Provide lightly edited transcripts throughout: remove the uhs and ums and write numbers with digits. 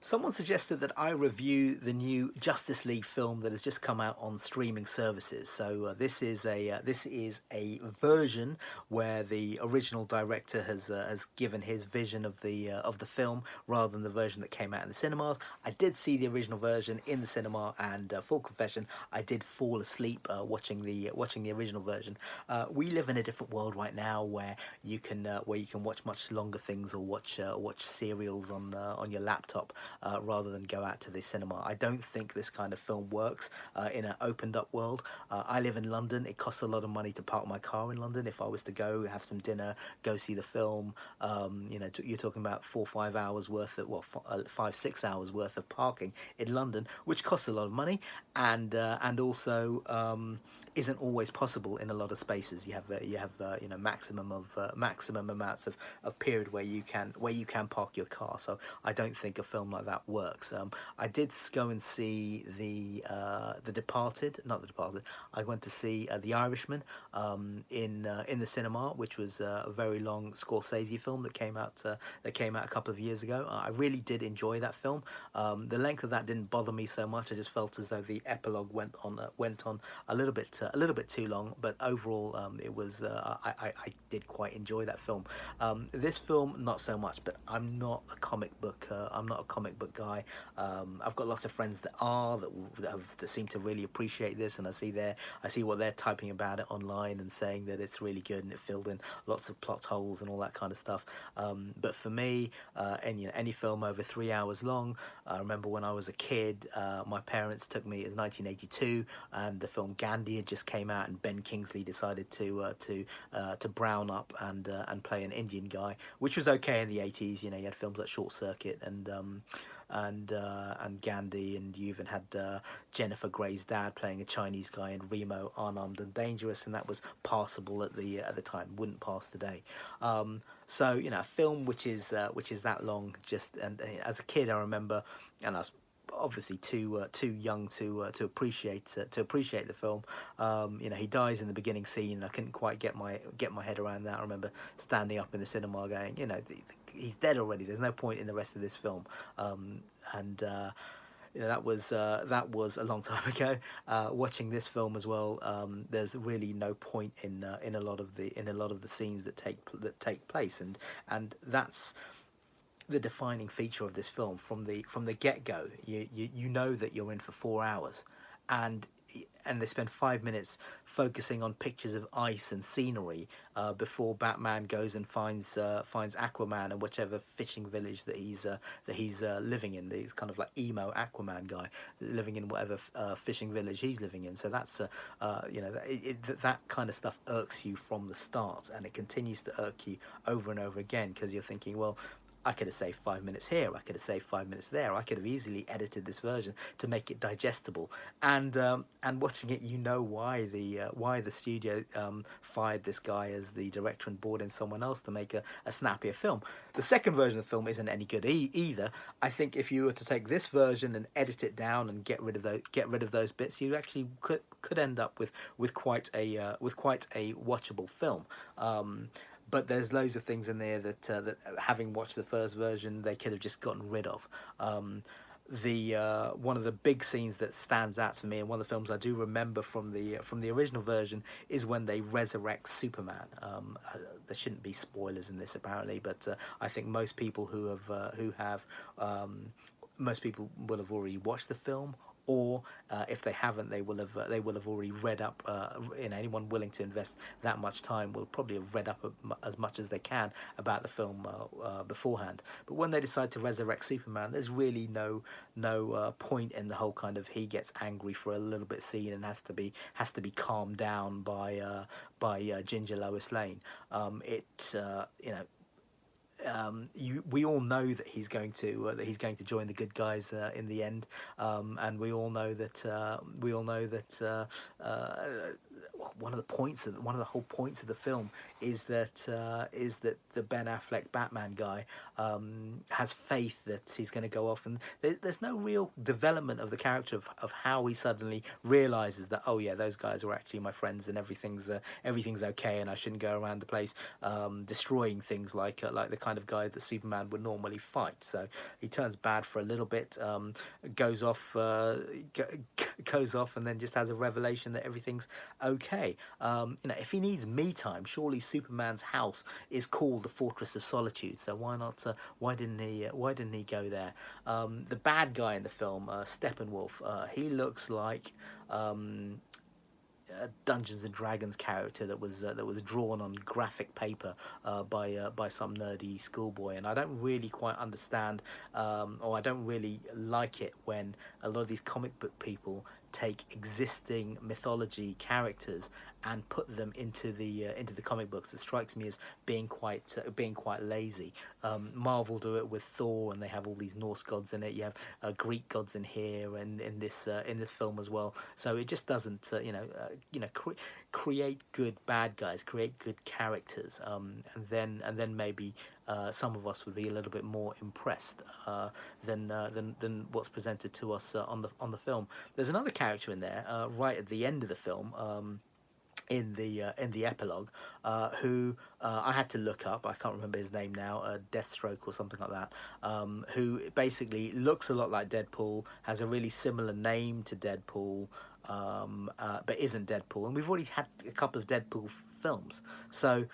Someone suggested that I review the new Justice League film that has just come out on streaming services. So this is a version where the original director has given his vision of the film rather than the version that came out in the cinemas. I did see the original version in the cinema, and full confession, I did fall asleep watching the original version. We live in a different world right now where you can watch much longer things or watch serials on your laptop rather than go out to the cinema. I don't think this kind of film works in an opened up world. I live in London. It costs a lot of money to park my car in London. If I was to go have some dinner, go see the film, you're talking about 4 or 5 hours worth of 5 6 hours worth of parking in London, which costs a lot of money, and also isn't always possible in a lot of spaces. You have maximum amounts of period where you can park your car. So I don't think a film like that works. I did go and see the Departed, not the Departed. I went to see The Irishman in the cinema, which was a very long Scorsese film that came out a couple of years ago. I really did enjoy that film. The length of that didn't bother me so much. I just felt as though the epilogue went on a little bit too long. But overall, it was I did quite enjoy that film. This film, not so much. But I'm not a comic book guy. I've got lots of friends that seem to really appreciate this, and I see what they're typing about it online and saying that it's really good and it filled in lots of plot holes and all that kind of stuff. But for me, any film over 3 hours long. I remember when I was a kid, my parents took me. It was 1982, and the film Gandhi had just came out, and Ben Kingsley decided to brown up and play an Indian guy, which was okay in the 80s. You had films like Short Circuit and Gandhi, and you even had Jennifer Grey's dad playing a Chinese guy in Remo, Unarmed and Dangerous, and that was passable at the time. Wouldn't pass today. So a film which is that long, just and as a kid I remember, and I was obviously too young to appreciate the film. He dies in the beginning scene. I couldn't quite get my head around that. I remember standing up in the cinema going, he's dead already. There's no point in the rest of this film. And that was a long time ago. Watching this film as well, there's really no point in a lot of the scenes that take place, and that's the defining feature of this film from the get go. You know that you're in for 4 hours, and they spend 5 minutes focusing on pictures of ice and scenery before Batman goes and finds Aquaman and whichever fishing village that he's living in. He's kind of like emo Aquaman guy living in whatever fishing village he's living in. So that's that kind of stuff irks you from the start, and it continues to irk you over and over again because you're thinking, well, I could have saved 5 minutes here. I could have saved 5 minutes there. I could have easily edited this version to make it digestible. And watching it, why the studio fired this guy as the director and brought in someone else to make a snappier film. The second version of the film isn't any good either. I think if you were to take this version and edit it down and get rid of those bits, you actually could end up with quite a watchable film. But there's loads of things in there that having watched the first version, they could have just gotten rid of. The One of the big scenes that stands out to me, and one of the films I do remember from the original version, is when they resurrect Superman. There shouldn't be spoilers in this apparently, but I think most people most people will have already watched the film, or if they haven't, they will have already read up. Anyone willing to invest that much time will probably have read up as much as they can about the film beforehand. But when they decide to resurrect Superman, there's really no point in the whole kind of he gets angry for a little bit scene and has to be calmed down by Ginger Lois Lane. We all know that he's going to join the good guys in the end, and we all know that one of the whole points of the film is that the Ben Affleck Batman guy has faith that he's going to go off, and there's no real development of the character of how he suddenly realizes that, oh yeah, those guys were actually my friends, and everything's okay, and I shouldn't go around the place destroying things like the kind of guy that Superman would normally fight. So he turns bad for a little bit, goes off, goes off, and then just has a revelation that everything's okay. If he needs me time, surely Superman's house is called the Fortress of Solitude. So why not? Why didn't he? Why didn't he go there? The bad guy in the film, Steppenwolf, he looks like a Dungeons and Dragons character that was drawn on graphic paper by some nerdy schoolboy, and I don't really quite understand, or I don't really like it when a lot of these comic book people take existing mythology characters and put them into the comic books. It strikes me as being quite lazy. Marvel do it with Thor, and they have all these Norse gods in it. You have Greek gods in here, and in this film as well. So it just doesn't create good bad guys, create good characters, and then maybe some of us would be a little bit more impressed than what's presented to us on the film. There's another character in there right at the end of the film. In the epilogue, who I had to look up. I can't remember his name now. Deathstroke or something like that. Who basically looks a lot like Deadpool, has a really similar name to Deadpool, but isn't Deadpool. And we've already had a couple of Deadpool films, so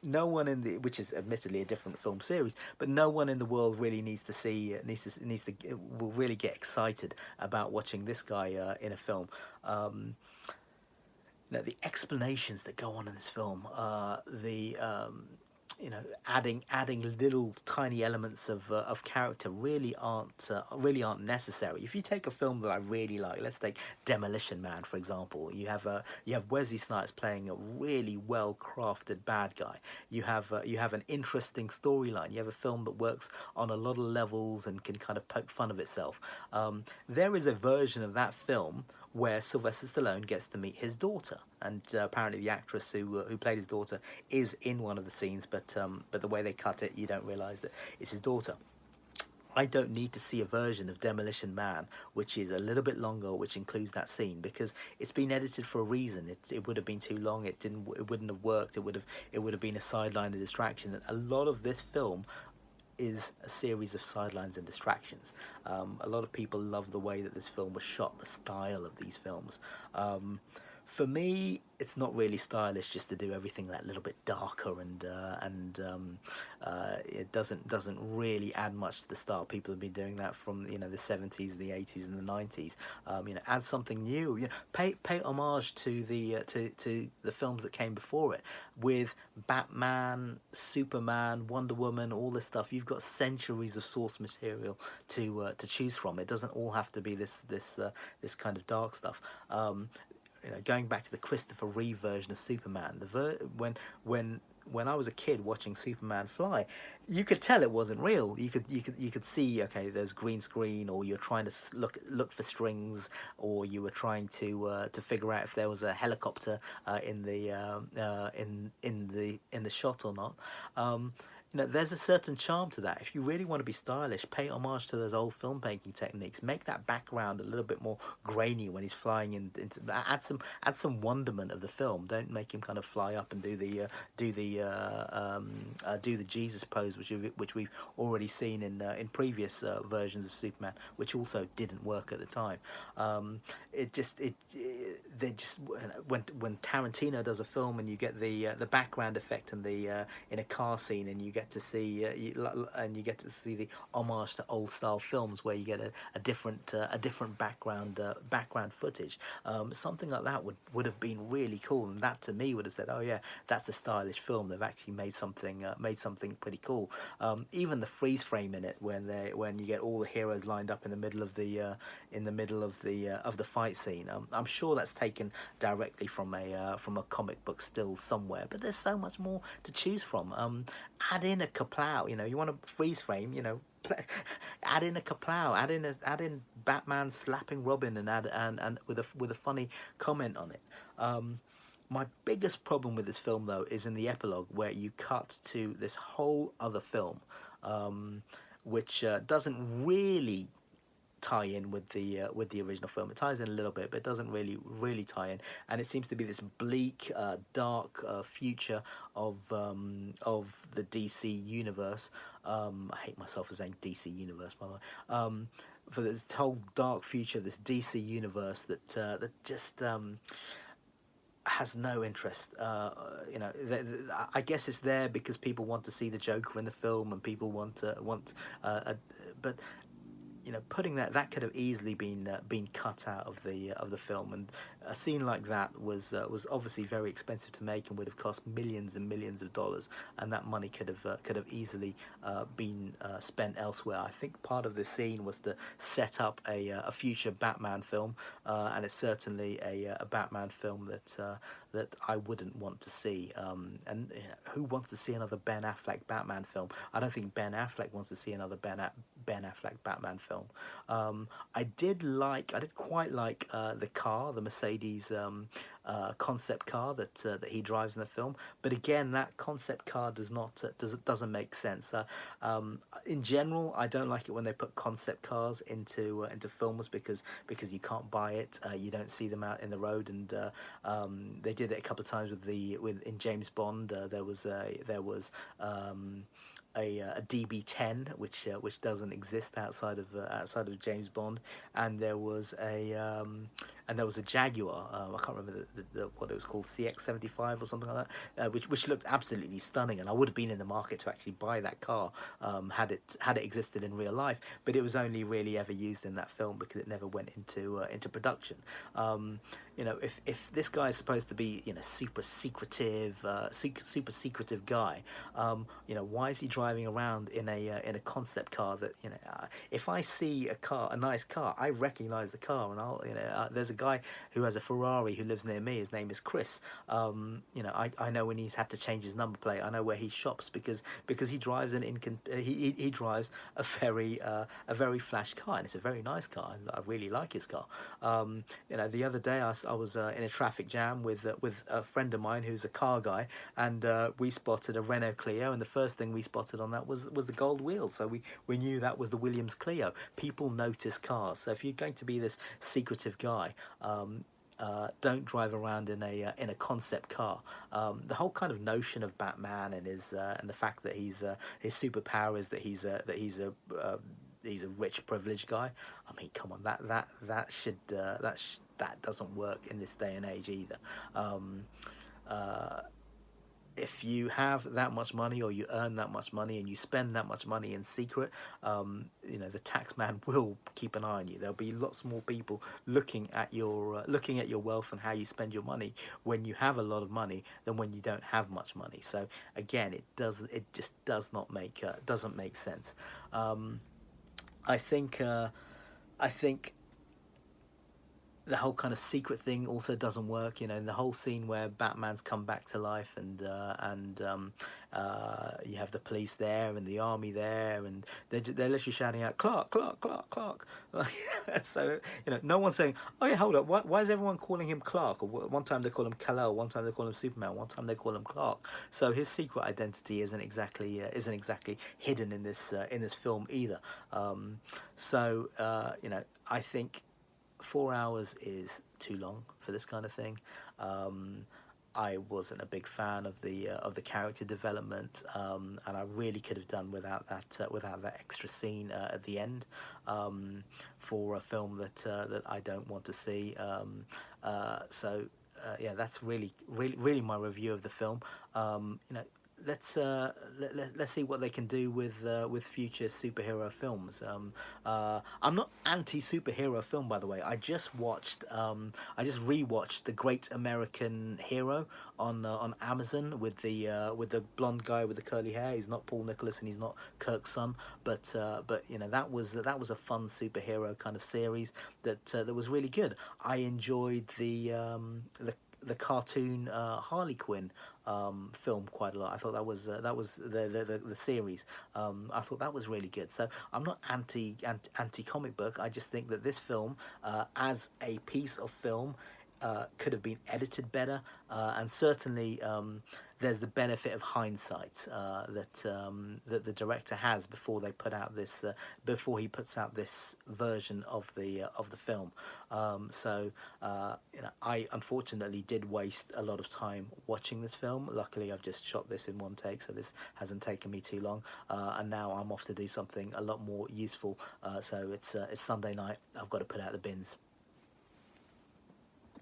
no one which is admittedly a different film series, but no one in the world really needs to will really get excited about watching this guy in a film. The explanations that go on in this film, adding little tiny elements of character really aren't necessary. If you take a film that I really like, let's take Demolition Man for example. You have Wesley Snipes playing a really well crafted bad guy. You have an interesting storyline. You have a film that works on a lot of levels and can kind of poke fun of itself. There is a version of that film where Sylvester Stallone gets to meet his daughter, and apparently the actress who played his daughter is in one of the scenes, but the way they cut it, you don't realise that it's his daughter. I don't need to see a version of Demolition Man which is a little bit longer, which includes that scene, because it's been edited for a reason. It would have been too long. It wouldn't have worked. It would have been a sideline, a distraction. And a lot of this film is a series of sidelines and distractions. A lot of people love the way that this film was shot, the style of these films. For me, it's not really stylish just to do everything that little bit darker, and it doesn't really add much to the style. People have been doing that from the 70s, the 80s, and the 90s. Add something new. Pay homage to the films that came before it, with Batman, Superman, Wonder Woman, all this stuff. You've got centuries of source material to choose from. It doesn't all have to be this kind of dark stuff. Going back to the Christopher Reeve version of Superman, when I was a kid watching Superman fly, you could tell it wasn't real. You could see, okay, there's green screen, or you're trying to look for strings, or you were trying to figure out if there was a helicopter in the shot or not. There's a certain charm to that. If you really want to be stylish, pay homage to those old filmmaking techniques. Make that background a little bit more grainy when he's flying add some wonderment of the film. Don't make him kind of fly up and do the Jesus pose, which we've already seen in previous versions of Superman, which also didn't work at the time. When Tarantino does a film and you get the background effect and in a car scene, and you get to see the homage to old style films where you get a different background footage. Something like that would have been really cool, and that to me would have said, oh yeah, that's a stylish film. They've actually made something pretty cool. Even the freeze frame in it, when you get all the heroes lined up in the middle of the fight scene. I'm sure that's taken directly from a comic book still somewhere, but there's so much more to choose from. Add in a Kaplow, you want a freeze frame, add in a Kaplow, add in Batman slapping Robin, and with a funny comment on it. My biggest problem with this film, though, is in the epilogue, where you cut to this whole other film, which doesn't really tie in with the original film. It ties in a little bit, but it doesn't really tie in. And it seems to be this bleak, dark future of the DC universe. I hate myself for saying DC universe, by the way. For this whole dark future of this DC universe that just has no interest. I guess it's there because people want to see the Joker in the film, and people but putting that could have easily been cut out of the film, and a scene like that was obviously very expensive to make and would have cost millions and millions of dollars, and that money could have easily been spent elsewhere. I think part of the scene was to set up a future Batman film, and it's certainly a Batman film that I wouldn't want to see. And who wants to see another Ben Affleck Batman film? I don't think Ben Affleck wants to see another Ben Affleck Batman film. I did quite like the car, the Mercedes concept car that he drives in the film. But again, that concept car doesn't make sense. In general, I don't like it when they put concept cars into films because you can't buy it. You don't see them out in the road, and they did it a couple of times in James Bond. There was a DB10 which doesn't exist outside of James Bond, and there was a Jaguar. I can't remember what it was called, CX-75 or something like that, which looked absolutely stunning, and I would have been in the market to actually buy that car had it existed in real life. But it was only really ever used in that film because it never went into production. If this guy is supposed to be super secretive guy, why is he driving around in a concept car that if I see a nice car, I recognize the car, and there's a guy who has a Ferrari who lives near me. His name is Chris. I know when he's had to change his number plate. I know where he shops because he drives he drives a very flash car, and it's a very nice car. I really like his car. The other day I was in a traffic jam with a friend of mine who's a car guy, and we spotted a Renault Clio, and the first thing we spotted on that was the gold wheels. So we knew that was the Williams Clio. People notice cars. So if you're going to be this secretive guy, don't drive around in a concept car. The whole kind of notion of Batman and the fact that his superpower is that he's a rich, privileged guy. I mean, come on, that doesn't work in this day and age either. If you have that much money, or you earn that much money, and you spend that much money in secret, the tax man will keep an eye on you. There'll be lots more people looking at your wealth and how you spend your money when you have a lot of money than when you don't have much money. So again, it just doesn't make sense. I think the whole kind of secret thing also doesn't work. In the whole scene where Batman's come back to life, and you have the police there and the army there, and they're literally shouting out, "Clark, Clark, Clark, Clark." So no one's saying, "Oh yeah, hold up, why is everyone calling him Clark?" Or one time they call him Kal-El, one time they call him Superman, one time they call him Clark. So his secret identity isn't exactly hidden in this film either. I think 4 hours is too long for this kind of thing. I wasn't a big fan of the character development, and I really could have done without that extra scene at the end, for a film that I don't want to see. That's really my review of the film. Let's see what they can do with future superhero films. I'm not anti superhero film, by the way. I just rewatched The Great American Hero on Amazon with the blonde guy with the curly hair. He's not Paul Nicholas and he's not Kirk's son, but that was a fun superhero kind of series that was really good. I enjoyed the cartoon Harley Quinn film quite a lot. I thought that was the series. I thought that was really good. So I'm not anti comic book. I just think that this film, as a piece of film, could have been edited better, and certainly there's the benefit of hindsight that the director has before they put out this before he puts out this version of the film. So I unfortunately did waste a lot of time watching this film. Luckily, I've just shot this in one take, so this hasn't taken me too long. And now I'm off to do something a lot more useful. So it's Sunday night. I've got to put out the bins.